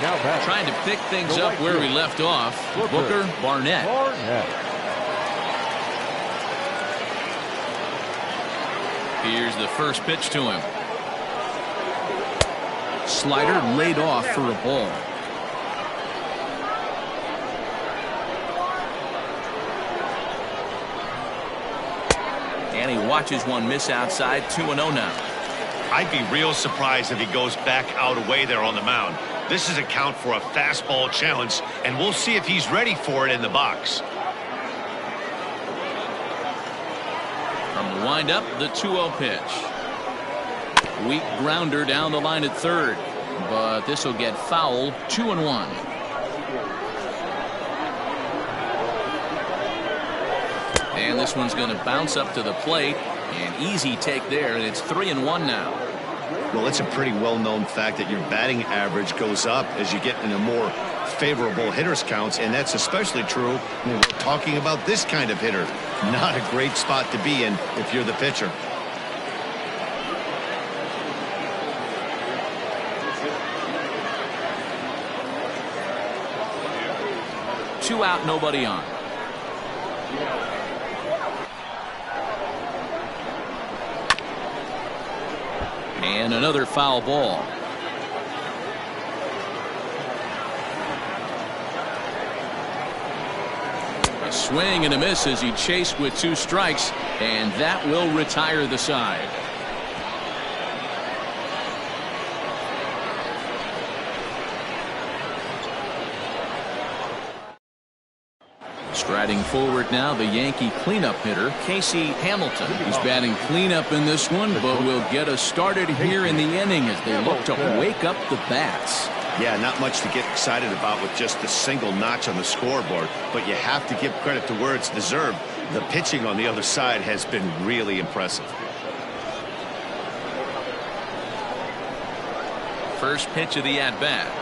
Now back. Trying to pick things up where we left off. Booker Barnett. Here's the first pitch to him. Slider laid off for a ball. And he watches one miss outside. 2-0 now. I'd be real surprised if he goes back out away there on the mound. This is a count for a fastball challenge, and we'll see if he's ready for it in the box. From the windup, the 2-0 pitch. Weak grounder down the line at third, but this will get foul. 2-1. And this one's going to bounce up to the plate. An easy take there, and it's 3-1 now. Well, it's a pretty well-known fact that your batting average goes up as you get into more favorable hitters counts, and that's especially true when we're talking about this kind of hitter. Not a great spot to be in if you're the pitcher. Two out, nobody on. And another foul ball. A swing and a miss as he chased with 2 strikes, and that will retire the side. Striding forward now, the Yankee cleanup hitter, Casey Hamilton. He's batting cleanup in this one, but will get us started here in the inning as they look to wake up the bats. Yeah, not much to get excited about with just a single notch on the scoreboard, but you have to give credit to where it's deserved. The pitching on the other side has been really impressive. First pitch of the at-bat.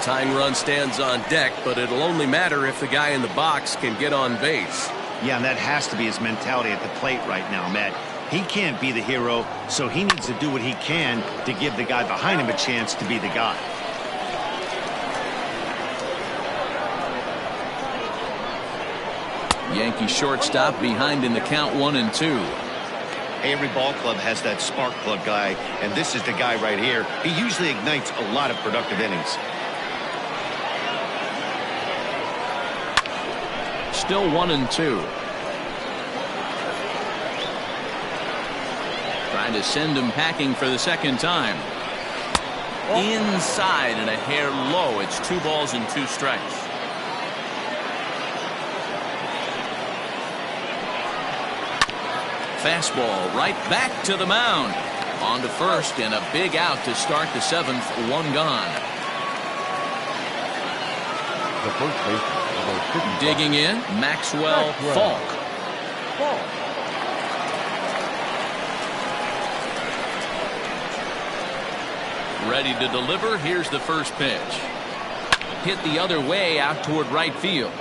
Tying run stands on deck, but it'll only matter if the guy in the box can get on base. Yeah, and that has to be his mentality at the plate right now, Matt. He can't be the hero, so he needs to do what he can to give the guy behind him a chance to be the guy. Yankee shortstop behind in the count 1-2. Every ball club has that spark plug guy, and this is the guy right here. He usually ignites a lot of productive innings. Still 1-2. Trying to send him packing for the second time. Inside and a hair low. It's 2 balls and 2 strikes. Fastball right back to the mound. On to first and a big out to start the 7th. 1 gone. The first baseman. Digging in, Maxwell Falk. Ready to deliver. Here's the first pitch. Hit the other way out toward right field.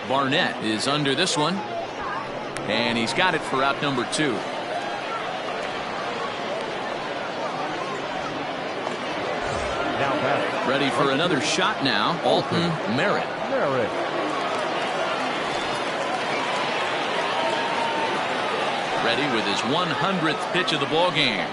Barnett is under this one. And he's got it for out number 2. Ready for another shot now. Alton Merritt. Ready with his 100th pitch of the ball game.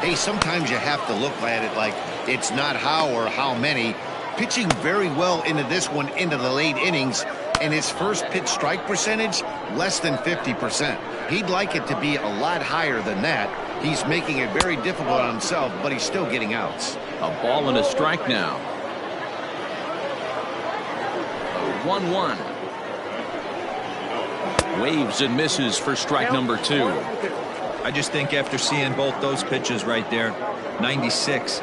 Hey, sometimes you have to look at it like it's not how or how many. Pitching very well into this one into the late innings, and his first pitch strike percentage less than 50%. He'd like it to be a lot higher than that. He's making it very difficult on himself, but he's still getting outs. A ball and a strike now. 1-1. Waves and misses for strike number 2. I just think after seeing both those pitches right there, 96,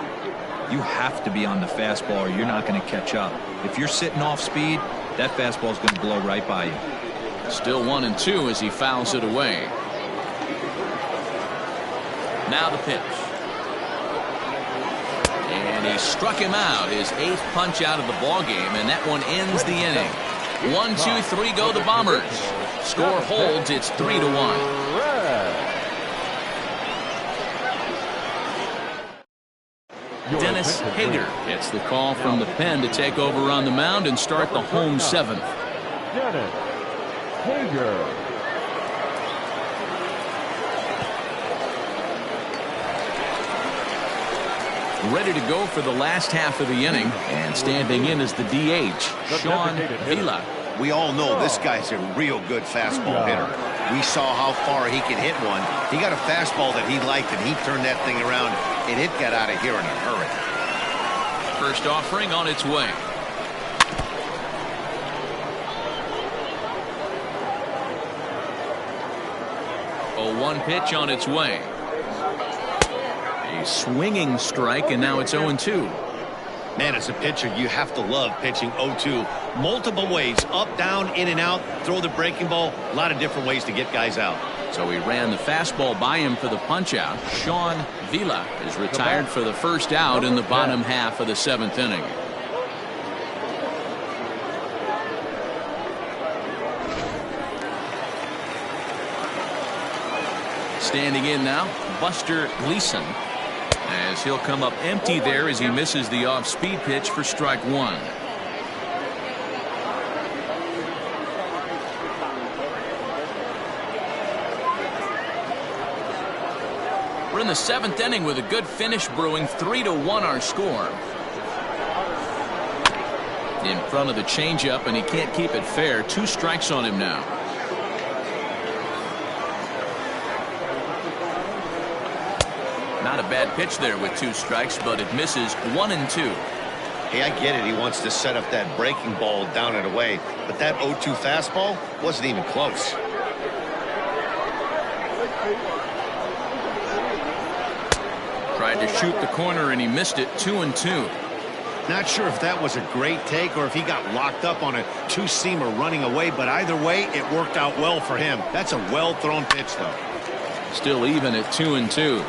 you have to be on the fastball or you're not going to catch up. If you're sitting off speed, that fastball is going to blow right by you. Still 1-2 as he fouls it away. Now the pitch. And he struck him out, his 8th punch out of the ball game, and that one ends the inning. 1, 2, 3 go the Bombers. Score holds, it's 3-1. Dennis Hager gets the call from the pen to take over on the mound and start the home 7th. Dennis Hager. Ready to go for the last half of the inning, and standing in is the DH, Sean Vila. We all know this guy's a real good fastball hitter. We saw how far he could hit one. He got a fastball that he liked, and he turned that thing around, and it got out of here in a hurry. First offering on its way. A 1 pitch on its way. A swinging strike, and now it's 0-2. Man, as a pitcher, you have to love pitching 0-2. Multiple ways, up, down, in and out, throw the breaking ball. A lot of different ways to get guys out. So he ran the fastball by him for the punch out. Sean Vila is retired for the first out in the bottom half of the 7th inning. Standing in now, Buster Gleason, as he'll come up empty there as he misses the off-speed pitch for strike 1. We're in the 7th inning with a good finish brewing. 3-1 our score. In front of the changeup, and he can't keep it fair. 2 strikes on him now. Not a bad pitch there with 2 strikes, but it misses. 1-2. Hey, I get it. He wants to set up that breaking ball down and away, but that 0-2 fastball wasn't even close. Tried to shoot the corner, and he missed it. 2-2. Not sure if that was a great take or if he got locked up on a 2-seamer running away, but either way, it worked out well for him. That's a well-thrown pitch, though. Still even at 2-2.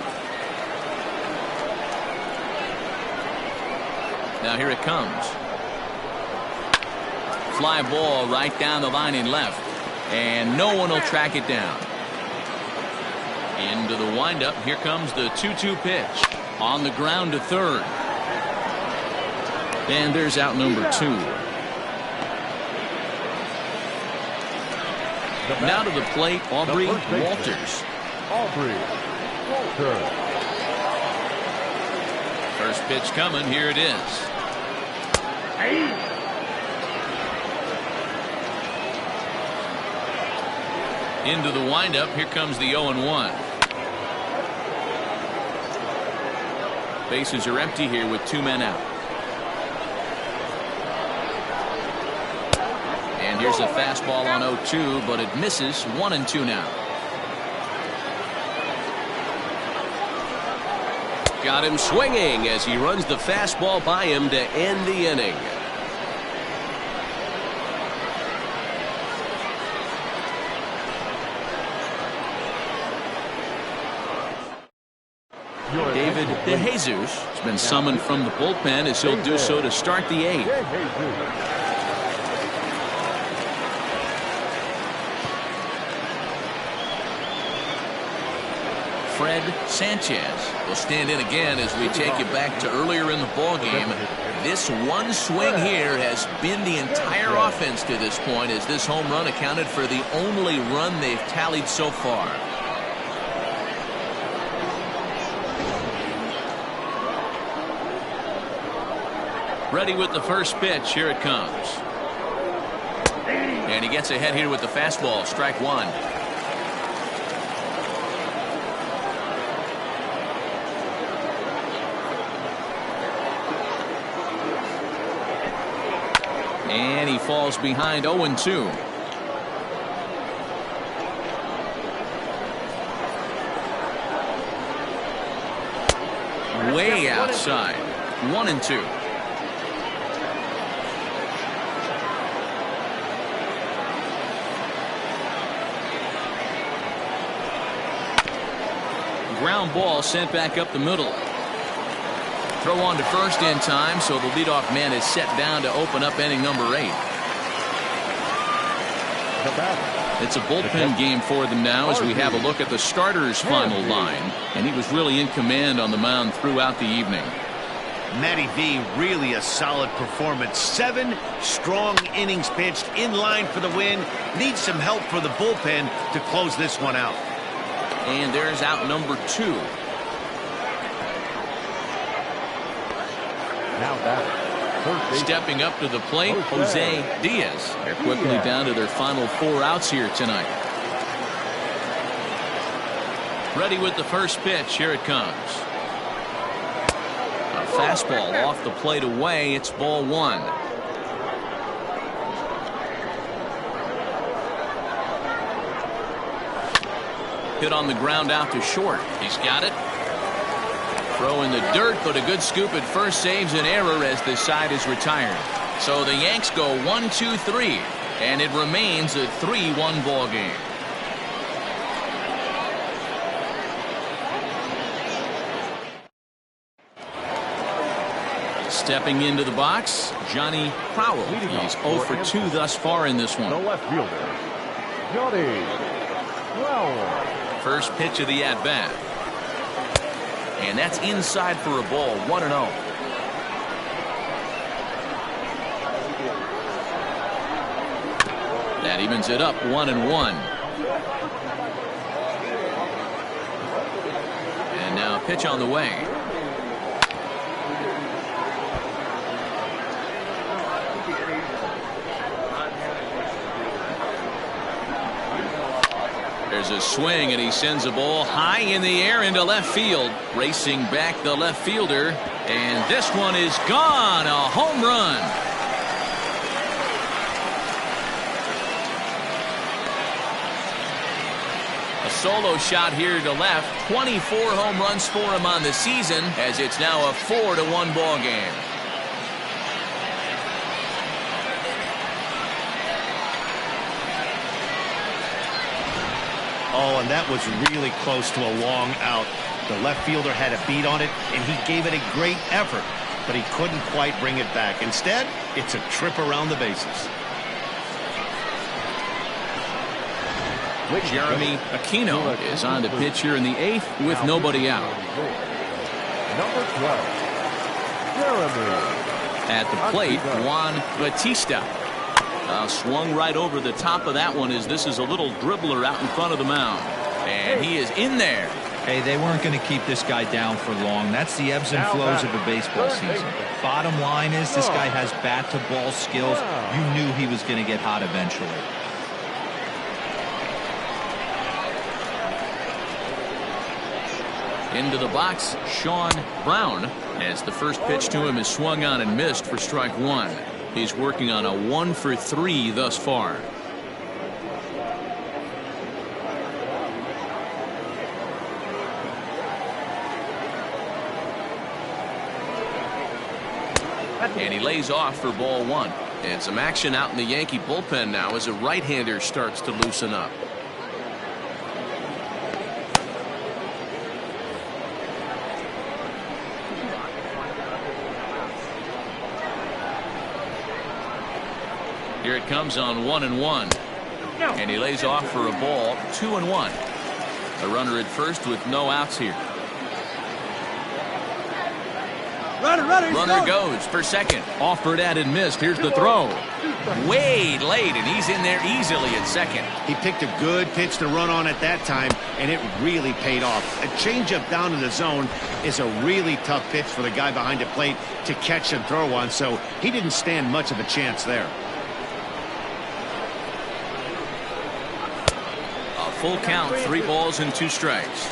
Now here it comes. Fly ball right down the line in left, and no one will track it down. Into the windup. Here comes the 2-2 pitch on the ground to third, and there's out number 2. Now to the plate, Aubrey Walters. Aubrey Walters. First pitch coming. Here it is. Into the windup. Here comes the 0-1. Bases are empty here with 2 men out. And here's a fastball on 0-2, but it misses. 1-2 now. Got him swinging as he runs the fastball by him to end the inning. David DeJesus has been summoned from the bullpen as he'll do so to start the 8th. Fred Sanchez will stand in again as we take you back to earlier in the ball game. This one swing here has been the entire offense to this point, as this home run accounted for the only run they've tallied so far. Ready with the first pitch. Here it comes. And he gets ahead here with the fastball. Strike 1. And he falls behind. 0-2. Way outside. 1-2. ground ball sent back up the middle. Throw on to first in time, so the leadoff man is set down to open up inning number 8. It's a bullpen game for them now as we have a look at the starter's final line, and he was really in command on the mound throughout the evening. Matty V, really a solid performance. 7 strong innings pitched, in line for the win. Needs some help for the bullpen to close this one out. And there's out number 2. Now back. Stepping up to the plate, Jose Diaz. They're quickly down to their final 4 outs here tonight. Ready with the first pitch. Here it comes. A fastball off the plate away. It's ball 1. Hit on the ground out to short. He's got it. Throw in the dirt, but a good scoop at first saves an error as this side is retired. So the Yanks go 1-2-3, and it remains a 3-1 ball game. Stepping into the box, Johnny Crowell. He's 0 for 2 thus far in this one. The left fielder, Johnny Crowell. First pitch of the at-bat. And that's inside for a ball, 1-0. That evens it up, 1-1. And now a pitch on the way. There's a swing, and he sends a ball high in the air into left field. Racing back the left fielder, and this one is gone. A home run. A solo shot here to left. 24 home runs for him on the season, as it's now a 4-1 ball game. Oh, and that was really close to a long out. The left fielder had a beat on it, and he gave it a great effort, but he couldn't quite bring it back. Instead, it's a trip around the bases. Jeremy Aquino is on the pitch here in the 8th with nobody out. Number 12, Jeremy. At the plate, Juan Batista. Swung right over the top of that one as this is a little dribbler out in front of the mound. And he is in there. Hey, they weren't going to keep this guy down for long. That's the ebbs and flows of a baseball season. Bottom line is this guy has bat-to-ball skills. You knew he was going to get hot eventually. Into the box, Sean Brown, as the first pitch to him is swung on and missed for strike 1. He's working on a 1 for 3 thus far. And he lays off for ball 1. And some action out in the Yankee bullpen now as a right-hander starts to loosen up. Here it comes on 1-1. And he lays off for a ball, 2-1. A runner at first with no outs here. Runner goes for second. Offered at and missed. Here's the throw. Way late, and he's in there easily at second. He picked a good pitch to run on at that time, and it really paid off. A changeup down in the zone is a really tough pitch for the guy behind the plate to catch and throw on, so he didn't stand much of a chance there. Full count, 3 balls and 2 strikes.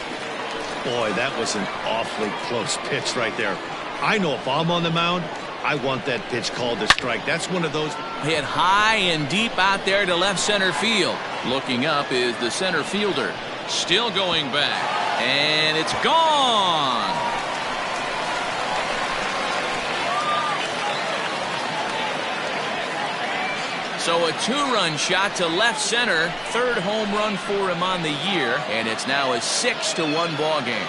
Boy, that was an awfully close pitch right there. I know if I'm on the mound, I want that pitch called a strike. That's one of those. Hit high and deep out there to left center field. Looking up is the center fielder. Still going back. And it's gone. So a 2-run shot to left center. 3rd home run for him on the year. And it's now a 6-1 ball game.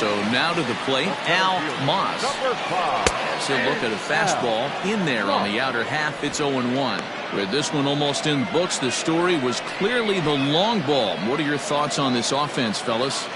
So now to the plate, Al Moss. Number 5. As he'll look at a fastball in there on the outer half. It's 0-1. With this one almost in the books, the story was clearly the long ball. What are your thoughts on this offense, fellas?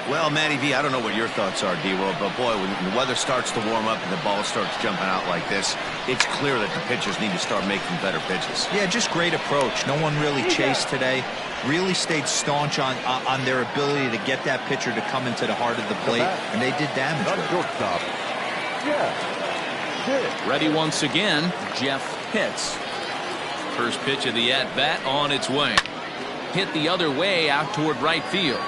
Well, Matty V, I don't know what your thoughts are, D-Roll, but boy, when the weather starts to warm up and the ball starts jumping out like this, it's clear that the pitchers need to start making better pitches. Yeah, just great approach. No one really chased today. Really stayed staunch on their ability to get that pitcher to come into the heart of the plate, and they did damage with it. Shortstop. Jeff Pitt. Ready once again, Jeff Pitts. First pitch of the at-bat on its way. Hit the other way out toward right field.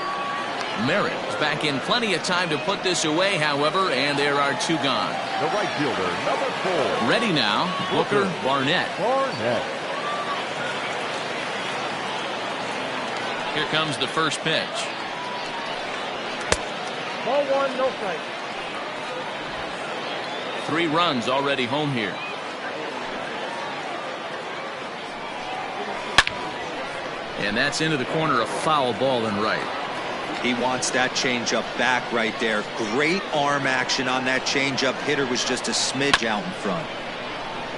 Merritt is back in plenty of time to put this away, however, and there are 2 gone. The right fielder, number 4. Ready now, Booker Barnett. Barnett. Here comes the first pitch. Ball 1, no strike. 3 runs already home here. And that's into the corner, a foul ball and right. He wants that changeup back right there. Great arm action on that changeup. Hitter was just a smidge out in front.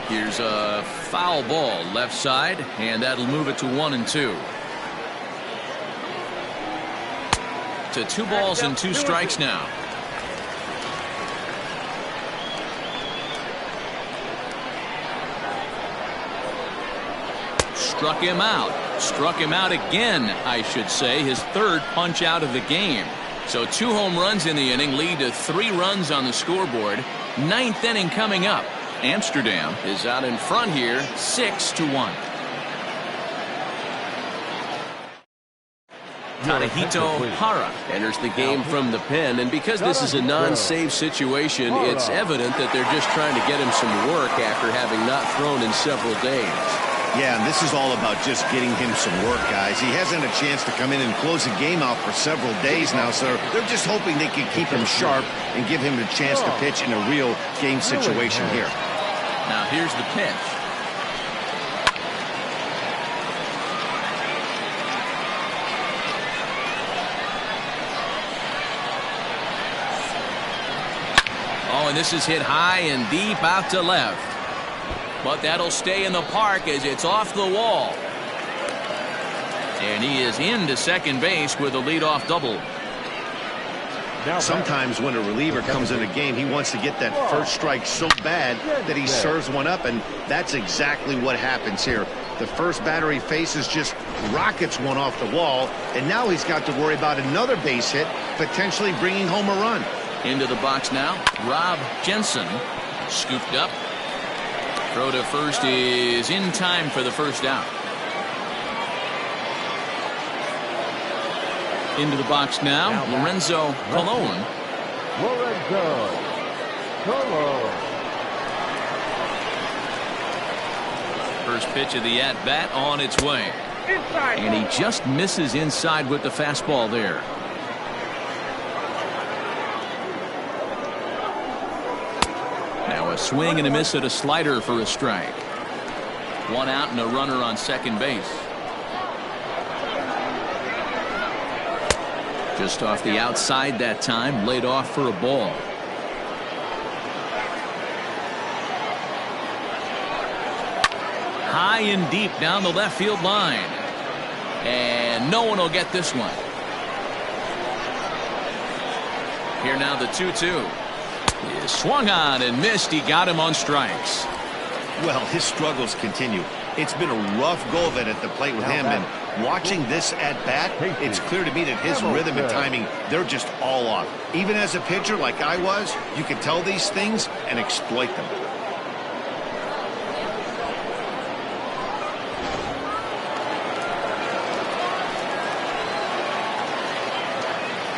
Here's a foul ball left side, and that'll move it to 1-2. To 2 balls and 2 strikes now. Struck him out. Struck him out again, I should say. His 3rd punch out of the game. So 2 home runs in the inning lead to 3 runs on the scoreboard. 9th inning coming up. Amsterdam is out in front here, 6-1. Tadahito Hara Enters the game from the pen, and because this is a non-save situation, it's evident that they're just trying to get him some work after having not thrown in several days. Yeah, and this is all about just getting him some work, guys. He hasn't a chance to come in and close the game out for several days now, so they're just hoping they can keep him sharp and give him a chance to pitch in a real game situation here. Now here's the pitch. Oh, and this is hit high and deep out to left. But that'll stay in the park as it's off the wall. And he is into second base with a leadoff double. Sometimes when a reliever comes in a game, he wants to get that first strike so bad that he serves one up, and that's exactly what happens here. The first batter he faces just rockets one off the wall, and now he's got to worry about another base hit, potentially bringing home a run. Into the box now, Rob Jensen. Scooped up. Throw to first is in time for the first out. Into the box now, Lorenzo Colon. Lorenzo Colon. First pitch of the at-bat on its way. Inside. And he just misses inside with the fastball there. Now a swing and a miss at a slider for a strike. 1 out and a runner on second base. Just off the outside that time, laid off for a ball. High and deep down the left field line. And no one will get this one. Here now the 2-2. He swung on and missed. He got him on strikes. Well, his struggles continue. It's been a rough go of it at the plate with him, and watching this at bat, it's clear to me that his rhythm and timing, they're just all off. Even as a pitcher like I was, you can tell these things and exploit them.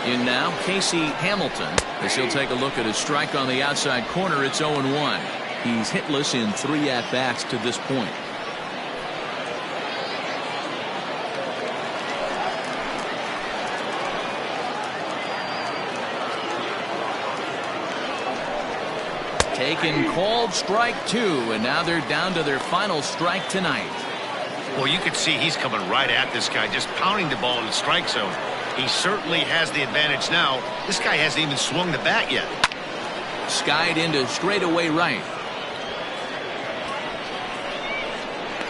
In now, Casey Hamilton, as he'll take a look at his strike on the outside corner. It's 0-1. He's hitless in 3 at-bats to this point. Taken, called strike 2, and now they're down to their final strike tonight. Well, you can see he's coming right at this guy, just pounding the ball in the strike zone. He certainly has the advantage now. This guy hasn't even swung the bat yet. Skied into straightaway right.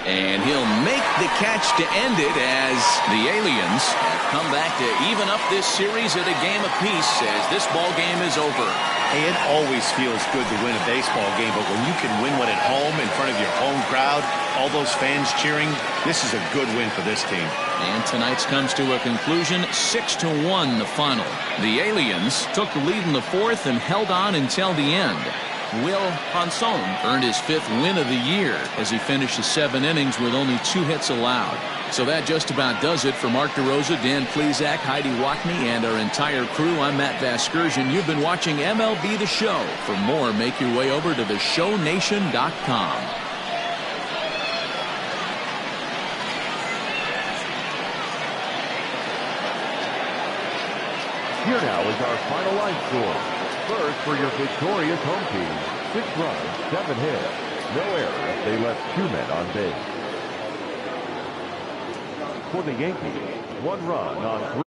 And he'll make the catch to end it as the Aliens have come back to even up this series at a game apiece as this ball game is over. Hey, it always feels good to win a baseball game, but when you can win one at home in front of your home crowd, all those fans cheering, this is a good win for this team. And tonight's comes to a conclusion, 6-1 the final. The Aliens took the lead in the fourth and held on until the end. Will Hanson earned his 5th win of the year as he finished the 7 innings with only 2 hits allowed. So that just about does it for Mark DeRosa, Dan Plesac, Heidi Wackney, and our entire crew. I'm Matt Vasgersian. You've been watching MLB The Show. For more, make your way over to theshownation.com. Here now is our final line score. First for your victorious home team, 6 runs, 7 hits, no errors. They left 2 men on base. For the Yankees, 1 run on 3.